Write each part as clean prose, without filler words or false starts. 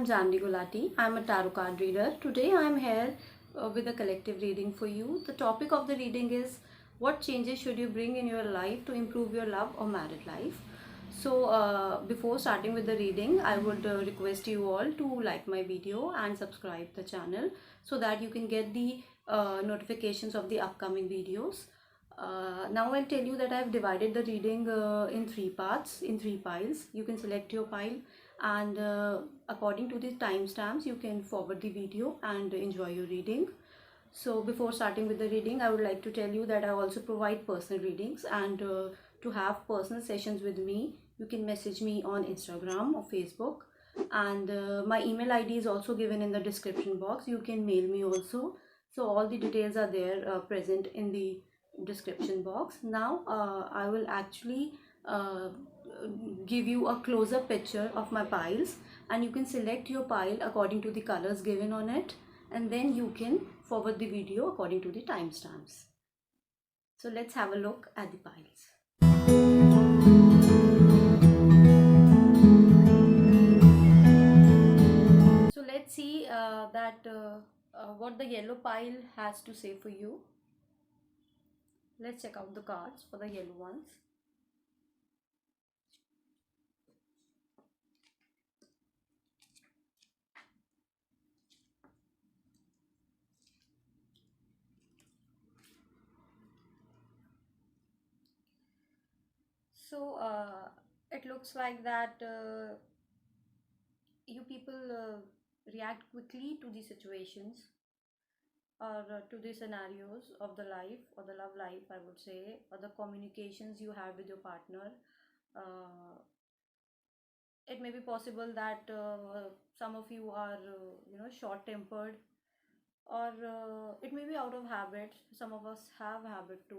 I'm Janvi Gulati. I'm a tarot card reader. Today I'm here with a collective reading for you. The topic of the reading is what changes should you bring in your life to improve your love or married life. So before starting with the reading, I would request you all to like my video and subscribe the channel so that you can get the notifications of the upcoming videos. Now I'll tell you that I've divided the reading in three parts, in three piles. You can select your pile and according to the timestamps you can forward the video and enjoy your reading. So before starting with the reading, I would like to tell you that I also provide personal readings, and to have personal sessions with me, you can message me on Instagram or Facebook, and my email ID is also given in the description box. You can mail me also. So all the details are there present in the description box. Now I will actually give you a closer picture of my piles, and you can select your pile according to the colors given on it, and then you can forward the video according to the timestamps. So let's have a look at the piles. So let's see what the yellow pile has to say for you. Let's check out the cards for the yellow ones. So it looks like that you people react quickly to the situations or to the scenarios of the life or the love life, I would say, or the communications you have with your partner. uh, it may be possible that some of you are short tempered, or it may be out of habit. Some of us have habit to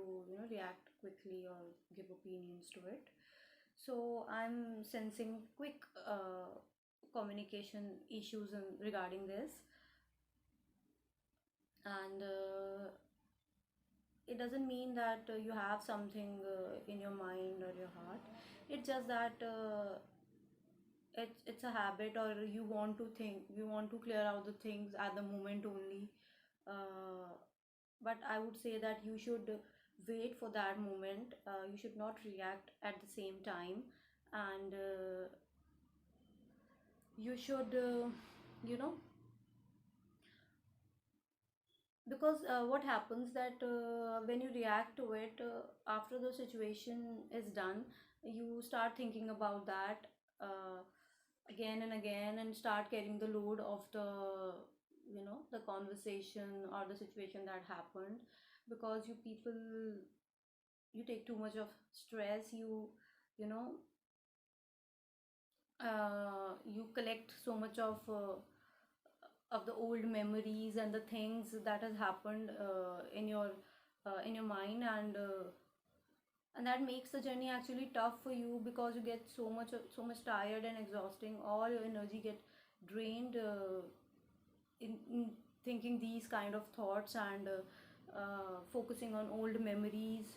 react quickly or give opinions to it. So I'm sensing quick communication issues regarding this, and it doesn't mean that you have something in your mind or your heart. It's just that it's a habit, or you want to think, you want to clear out the things at the moment only. uh, but I would say that you should wait for that moment. You should not react at the same time, and you should you know because what happens that when you react to it, after the situation is done, you start thinking about that again and again, and start carrying the load of the conversation or the situation that happened, because you people, you take too much of stress. You know you collect so much of the old memories and the things that has happened in your mind, and that makes the journey actually tough for you, because you get so much tired and exhausting. All your energy get drained in thinking these kind of thoughts, and focusing on old memories.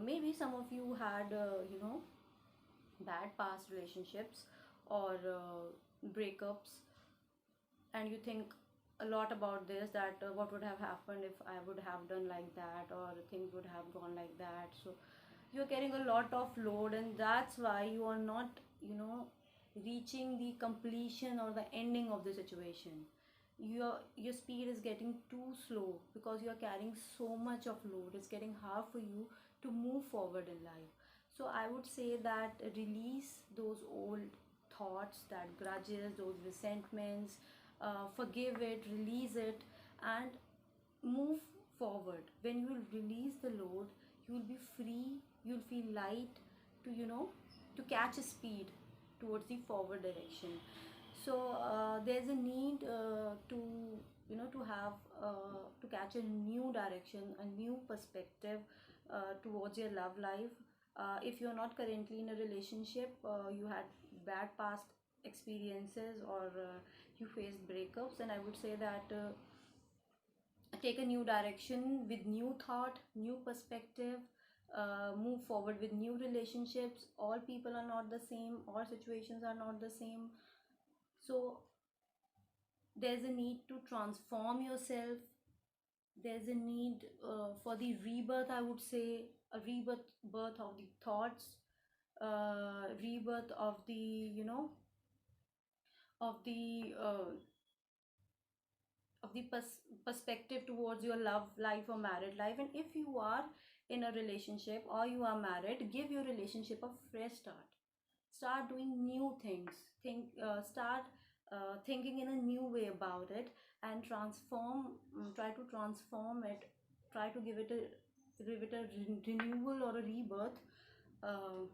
Maybe some of you had bad past relationships or breakups, and you think a lot about this, that what would have happened if I would have done like that, or things would have gone like that. So you're carrying a lot of load, and that's why you are not reaching the completion or the ending of the situation. Your speed is getting too slow because you are carrying so much of load. It's getting hard for you to move forward in life. So I would say that release those old thoughts, that grudges, those resentments. Forgive it, release it, and move forward. When you will release the load, you will be free, you'll feel light to to catch a speed towards the forward direction. So there's a need to to have to catch a new direction, a new perspective towards your love life. If you're not currently in a relationship, you had bad past experiences, or you faced breakups, and I would say that take a new direction with new thought, new perspective. Move forward with new relationships. All people are not the same, all situations are not the same. So there's a need to transform yourself. There's a need for the rebirth, I would say, a rebirth of the thoughts, rebirth of the, of the perspective towards your love life or married life. And if you are in a relationship or you are married, give your relationship a fresh start. Start doing new things. Start thinking in a new way about it, and try to transform it. Try to give it a renewal or a rebirth, uh,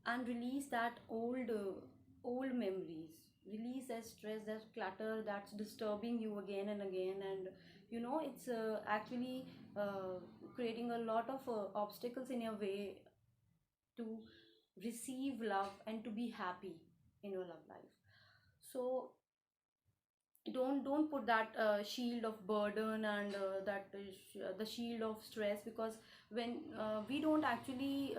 and release that old memories. Release that stress, that clutter that's disturbing you again and again. And it's actually creating a lot of obstacles in your way to receive love and to be happy in your love life. So don't put that shield of burden and the shield of stress, because when we don't actually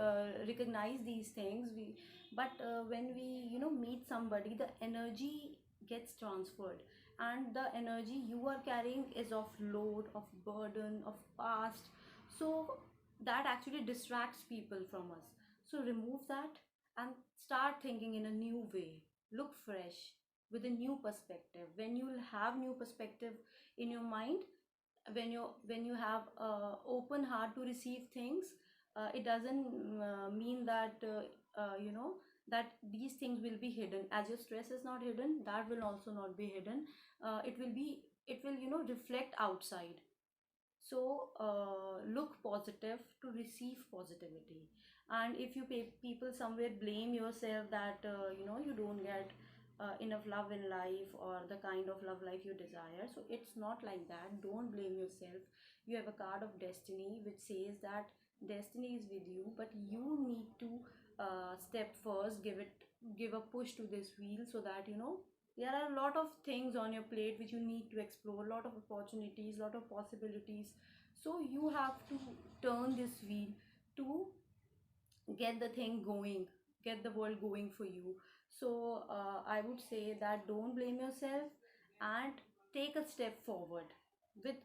recognize these things, we but when we meet somebody, the energy gets transferred, and the energy you are carrying is of load, of burden, of past. So that actually distracts people from us. So remove that and start thinking in a new way. Look fresh with a new perspective. When you'll have new perspective in your mind, when you have open heart to receive things, it doesn't mean that that these things will be hidden. As your stress is not hidden, that will also not be hidden. It will reflect outside. So look positive to receive positivity. And if you people somewhere blame yourself that you don't get enough love in life or the kind of love life you desire, so it's not like that. Don't blame yourself. You have a card of destiny which says that destiny is with you, but you need to step first, give a push to this wheel, so that there are a lot of things on your plate which you need to explore, a lot of opportunities, a lot of possibilities. So you have to turn this wheel to get the thing going, get the world going for you. So I would say that don't blame yourself, and take a step forward with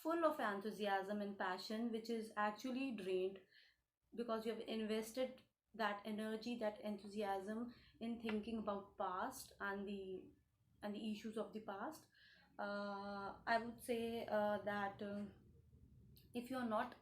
full of enthusiasm and passion, which is actually drained because you have invested that energy, that enthusiasm in thinking about past and the issues of the past. I would say that if you're not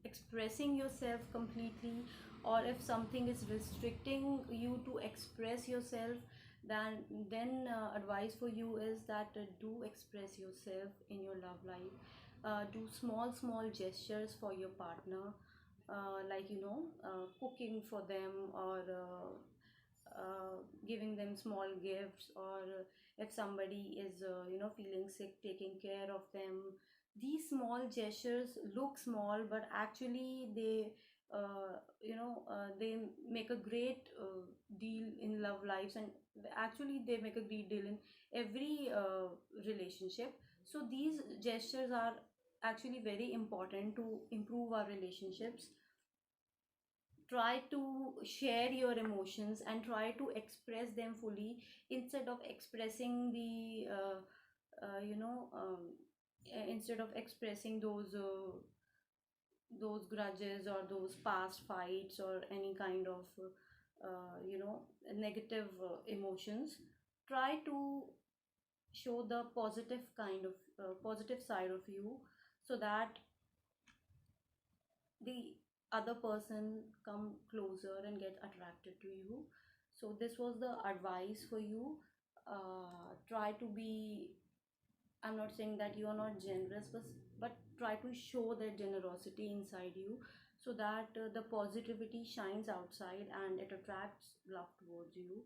expressing yourself completely, or if something is restricting you to express yourself, then advice for you is that do express yourself in your love life. Do small gestures for your partner, like cooking for them, or giving them small gifts, or if somebody is feeling sick, taking care of them. These small gestures look small, but actually they make a great deal in love lives, and actually they make a great deal in every relationship. So these gestures are actually very important to improve our relationships. Try to share your emotions and try to express them fully, instead of expressing the instead of expressing those grudges or those past fights or any kind of negative emotions. Try to show the positive kind of positive side of you, so that the other person come closer and get attracted to you. So this was the advice for you. Try to be, I'm not saying that you are not generous, but try to show that generosity inside you, so that the positivity shines outside and it attracts love towards you.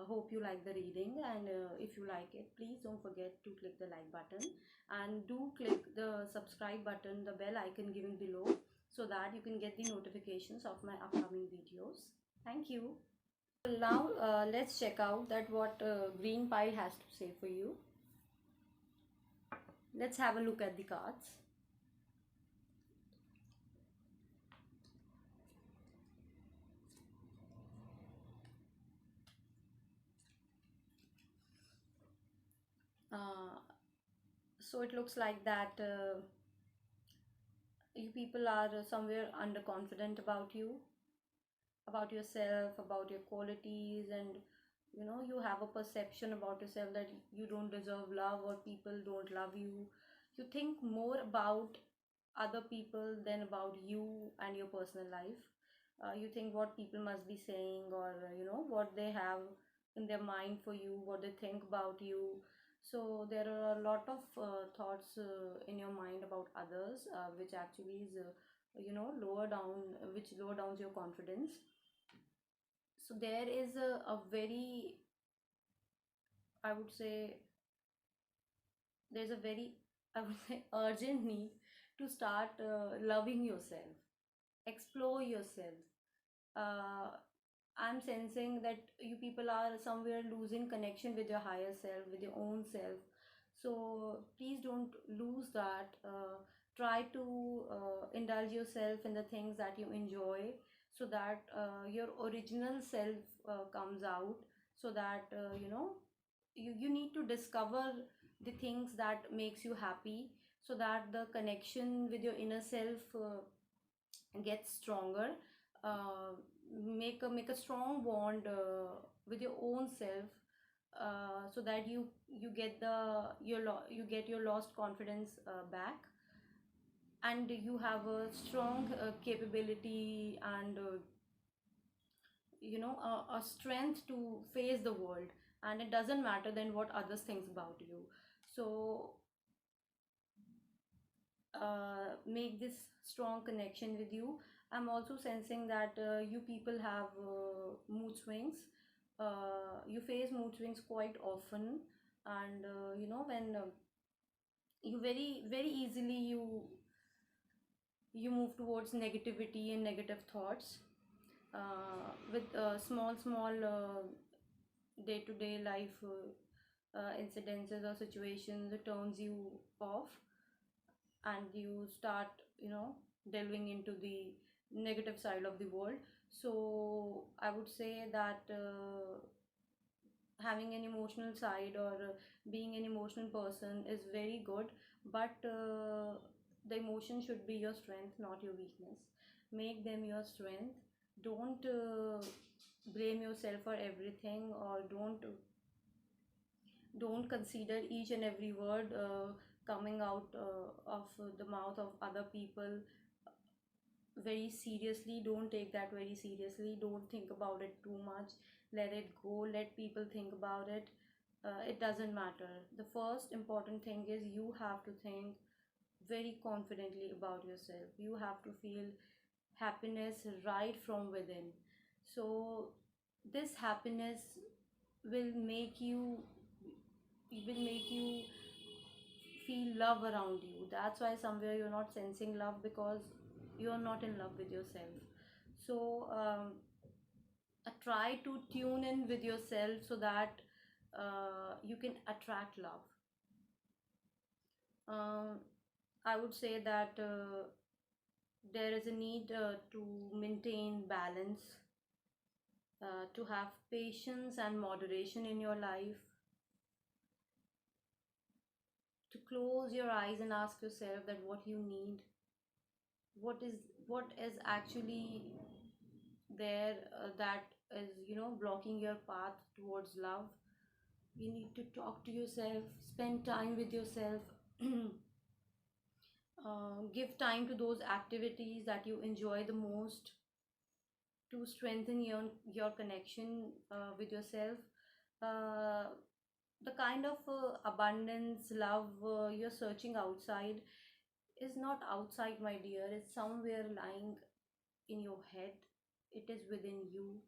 Hope you like the reading, and if you like it, please don't forget to click the like button, and do click the subscribe button, the bell icon given below, so that you can get the notifications of my upcoming videos. Thank you. Now let's check out that what green pile has to say for you. Let's have a look at the cards. So it looks like that you people are somewhere underconfident about yourself, about your qualities, and you have a perception about yourself that you don't deserve love or people don't love you. You think more about other people than about you and your personal life. You think what people must be saying, or what they have in their mind for you, what they think about you. So there are a lot of thoughts in your mind about others, which actually is lower down, which lower downs your confidence. So there is a very, I would say, there's a very, I would say, urgent need to start loving yourself, explore yourself. uh, I'm sensing that you people are somewhere losing connection with your higher self, with your own self. So please don't lose that. Try to indulge yourself in the things that you enjoy, so that your original self comes out. So that you need to discover the things that makes you happy, so that the connection with your inner self get stronger. uh, make a strong bond with your own self, so that you get you get your lost confidence back, and you have a strong capability and a strength to face the world. And it doesn't matter then what others thinks about you. So make this strong connection with you. I'm also sensing that you people have mood swings. You face mood swings quite often, and when you very easily you move towards negativity and negative thoughts, with small day-to-day life incidences or situations. It turns you off, and you start delving into the negative side of the world. So I would say that having an emotional side, or being an emotional person, is very good. But the emotion should be your strength, not your weakness. Make them your strength. Don't blame yourself for everything, or don't consider each and every word coming out of the mouth of other people very seriously. Don't take that very seriously. Don't think about it too much. Let it go. Let people think about it. It doesn't matter. The first important thing is you have to think very confidently about yourself. You have to feel happiness right from within. So this happiness will make you will make you feel love around you. That's why somewhere you're not sensing love, because you're not in love with yourself. So try to tune in with yourself, so that you can attract love. um, I would say that there is a need to maintain balance, to have patience and moderation in your life, to close your eyes and ask yourself that what you need, what is actually there that is blocking your path towards love. You need to talk to yourself, spend time with yourself. Give time to those activities that you enjoy the most, to strengthen your connection with yourself. uh, the kind of abundance, love you're searching outside is not outside, my dear. It's somewhere lying in your head. It is within you.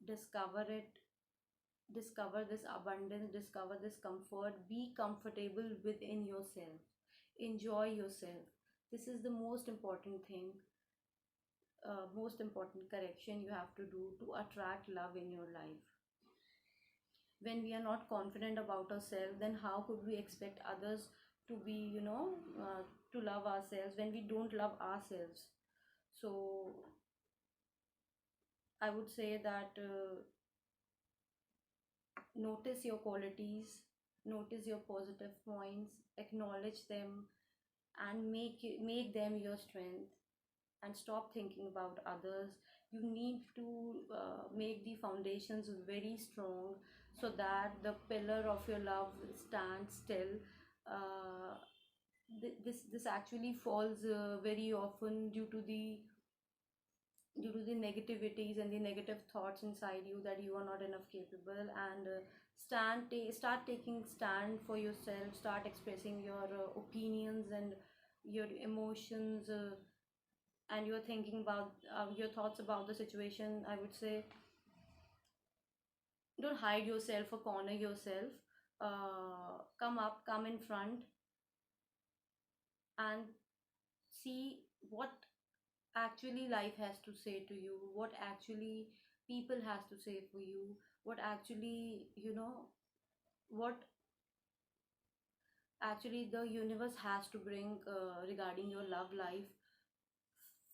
Discover it. Discover this abundance. Discover this comfort. Be comfortable within yourself. Enjoy yourself. This is the most important thing, most important correction you have to do to attract love in your life. When we are not confident about ourselves, then how could we expect others to be, to love ourselves when we don't love ourselves? So I would say that notice your qualities, notice your positive points, acknowledge them, and make them your strength, and stop thinking about others. You need to make the foundations very strong, so that the pillar of your love stands still. uh, this actually falls very often due to the negativities and the negative thoughts inside you, that you are not enough capable. And start taking stand for yourself, start expressing your opinions and your emotions, and you're thinking about your thoughts about the situation. I would say, don't hide yourself or corner yourself. Come up, come in front, and see what actually life has to say to you, what actually people has to say for you, what actually, what actually the universe has to bring regarding your love life.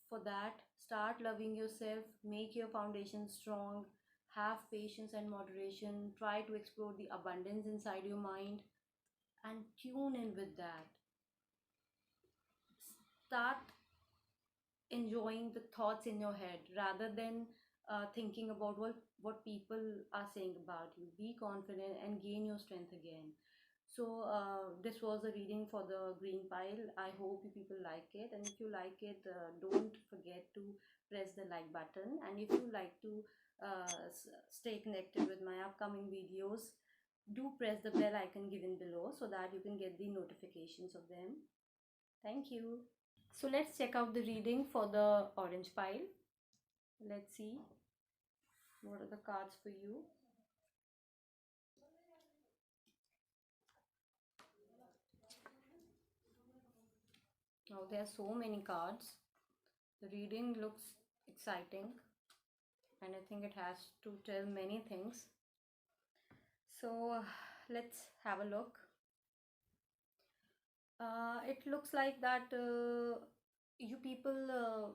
For that, start loving yourself, make your foundation strong, have patience and moderation, try to explore the abundance inside your mind, and tune in with that. Start enjoying the thoughts in your head rather than thinking about what people are saying about you. Be confident and gain your strength again. So, this was a reading for the green pile. I hope you people like it. And if you like it, don't forget to press the like button. And if you like to stay connected with my upcoming videos, do press the bell icon given below so that you can get the notifications of them. Thank you. So let's check out the reading for the orange pile. Let's see what are the cards for you. Now there are so many cards. The reading looks exciting, and I think it has to tell many things. So let's have a look. It looks like that you people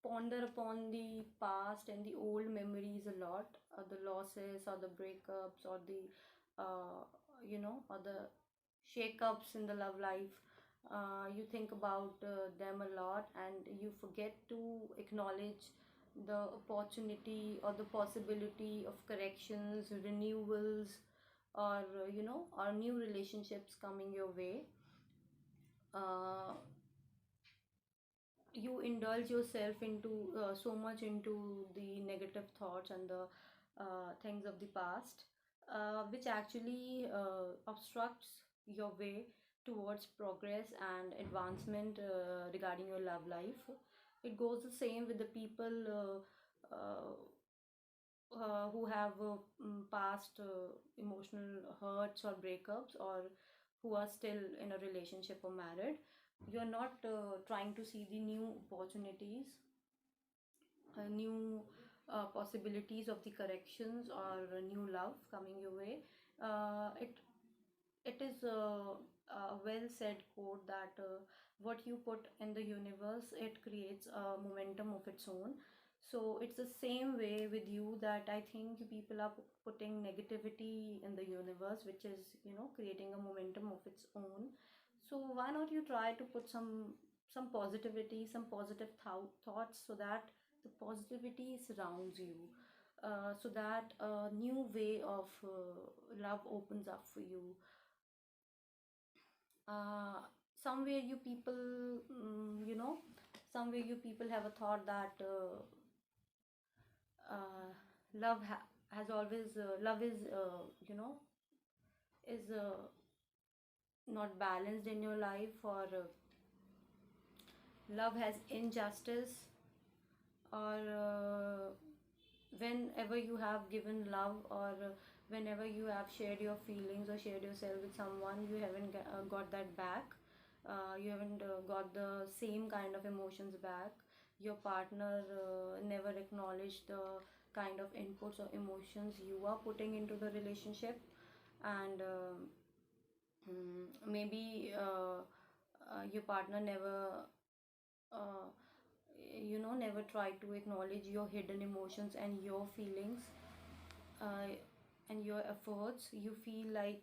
ponder upon the past and the old memories a lot, the losses or the breakups or the or the shake-ups in the love life. You think about them a lot, and you forget to acknowledge the opportunity or the possibility of corrections, renewals, or or new relationships coming your way. uh, you indulge yourself into so much into the negative thoughts and the things of the past, which actually obstructs your way towards progress and advancement regarding your love life. It goes the same with the people who have past emotional hurts or breakups, or who are still in a relationship or married. You're not trying to see the new opportunities, new possibilities of the corrections or a new love coming your way. It is a well said quote that what you put in the universe, it creates a momentum of its own. So it's the same way with you, that I think you people are putting negativity in the universe, which is creating a momentum of its own. So why not you try to put some positivity, some positive thoughts, so that the positivity surrounds you, so that a new way of love opens up for you. uh, Somewhere you people, somewhere you people have a thought that has always love is is not balanced in your life, or love has injustice, or whenever you have given love, or whenever you have shared your feelings or shared yourself with someone, you haven't got that back. You haven't got the same kind of emotions back. Your partner never acknowledged the kind of inputs or emotions you are putting into the relationship. And maybe your partner never uh, never try to acknowledge your hidden emotions and your feelings, uh, and your efforts. You feel like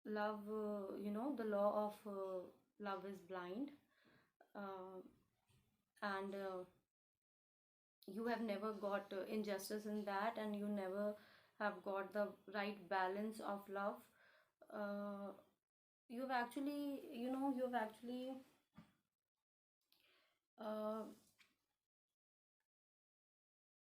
love, the law of love is blind. uh, and you have never got injustice in that, and you never have got the right balance of love. uh, you've actually you know you've actually uh,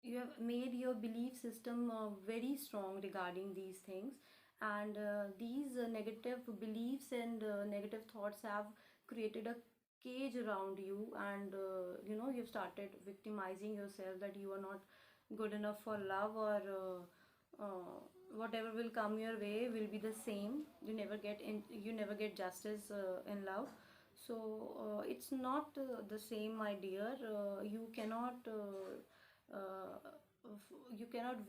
you have made your belief system very strong regarding these things, and these negative beliefs and negative thoughts have created a cage around you, and you've started victimizing yourself that you are not good enough for love, or whatever will come your way will be the same. You never get justice in love. So it's not the same, my dear. You cannot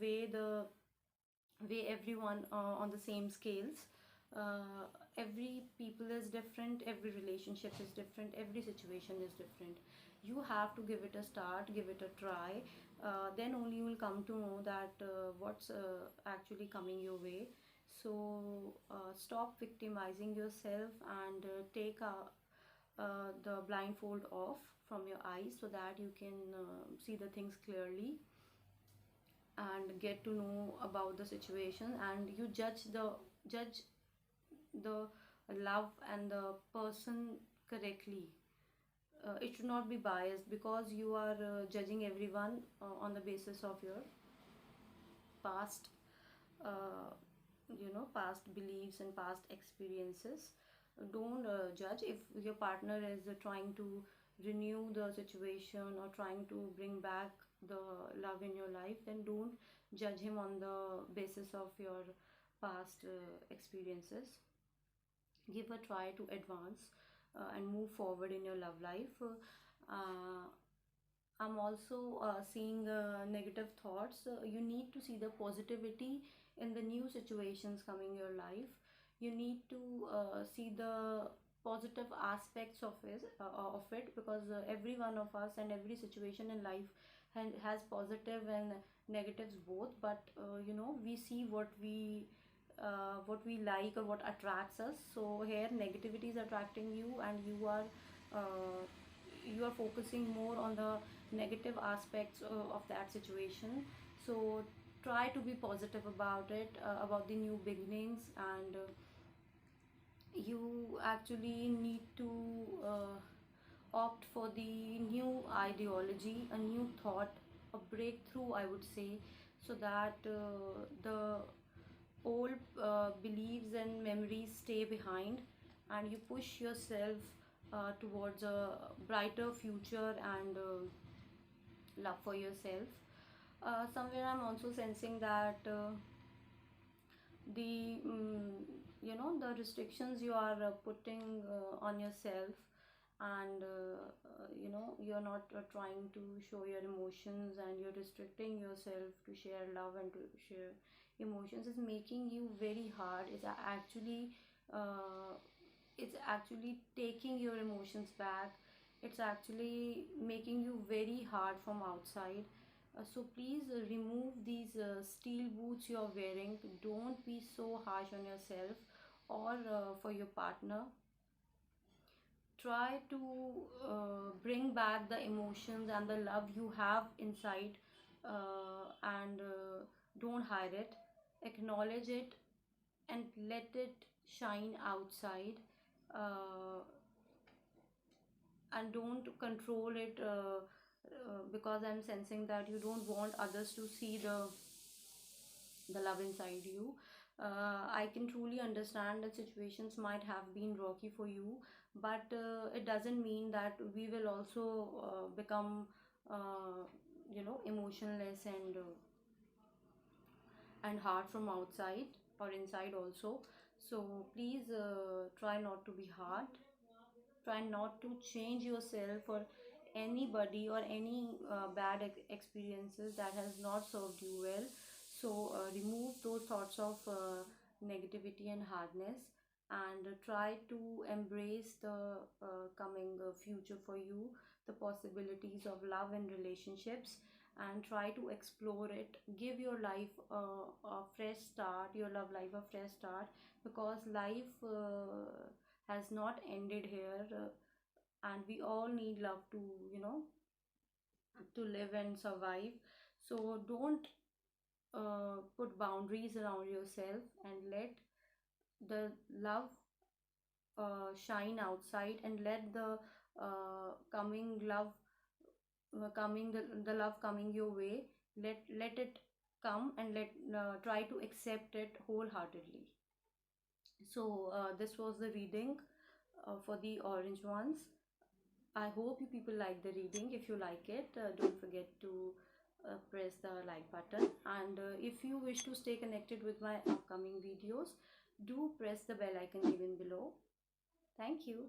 weigh everyone on the same scales. uh, every people is different, every relationship is different, every situation is different. You have to give it a start, give it a try. Then only you will come to know that what's actually coming your way. So stop victimizing yourself, and take the blindfold off from your eyes so that you can see the things clearly and get to know about the situation, and you judge the love and the person correctly. It should not be biased, because you are judging everyone on the basis of your past uh, past beliefs and past experiences. Don't judge. If your partner is trying to renew the situation or trying to bring back the love in your life, then don't judge him on the basis of your past experiences. Give a try to advance and move forward in your love life. uh, I'm also seeing negative thoughts. You need to see the positivity in the new situations coming your life. You need to see the positive aspects of it, because every one of us and every situation in life has positive and negatives both. But we see what we like or what attracts us. So here negativity is attracting you, and uh, you are focusing more on the negative aspects of that situation. So try to be positive about it, about the new beginnings, and you actually need to opt for the new ideology, a new thought, a breakthrough, I would say, so that the old beliefs and memories stay behind, and you push yourself towards a brighter future and love for yourself. Somewhere I'm also sensing that the restrictions you are putting on yourself, and you're not trying to show your emotions, and you're restricting yourself to share love and to share emotions, is making you very hard. Uh, it's actually taking your emotions back. It's actually making you very hard from outside. So please remove these steel boots you're wearing. Don't be so harsh on yourself or for your partner. Try to bring back the emotions and the love you have inside, and don't hide it. Acknowledge it and let it shine outside. uh, and don't control it, because I'm sensing that you don't want others to see the love inside you. I can truly understand that situations might have been rocky for you, but it doesn't mean that we will also become emotionless and hard from outside or inside also. So please try not to be hard. Try not to change yourself for anybody or any bad experiences that has not served you well. So remove those thoughts of negativity and hardness, and try to embrace the coming future for you, the possibilities of love and relationships. and try to explore it. Give your life a fresh start, your love life a fresh start, because life has not ended here, and we all need love to, to live and survive. So don't put boundaries around yourself, and let the love shine outside, and let the coming love coming the love coming your way, let it come, and let try to accept it wholeheartedly. So this was the reading for the orange ones. I hope you people like the reading. If you like it, don't forget to press the like button, and if you wish to stay connected with my upcoming videos, do press the bell icon given below. Thank you.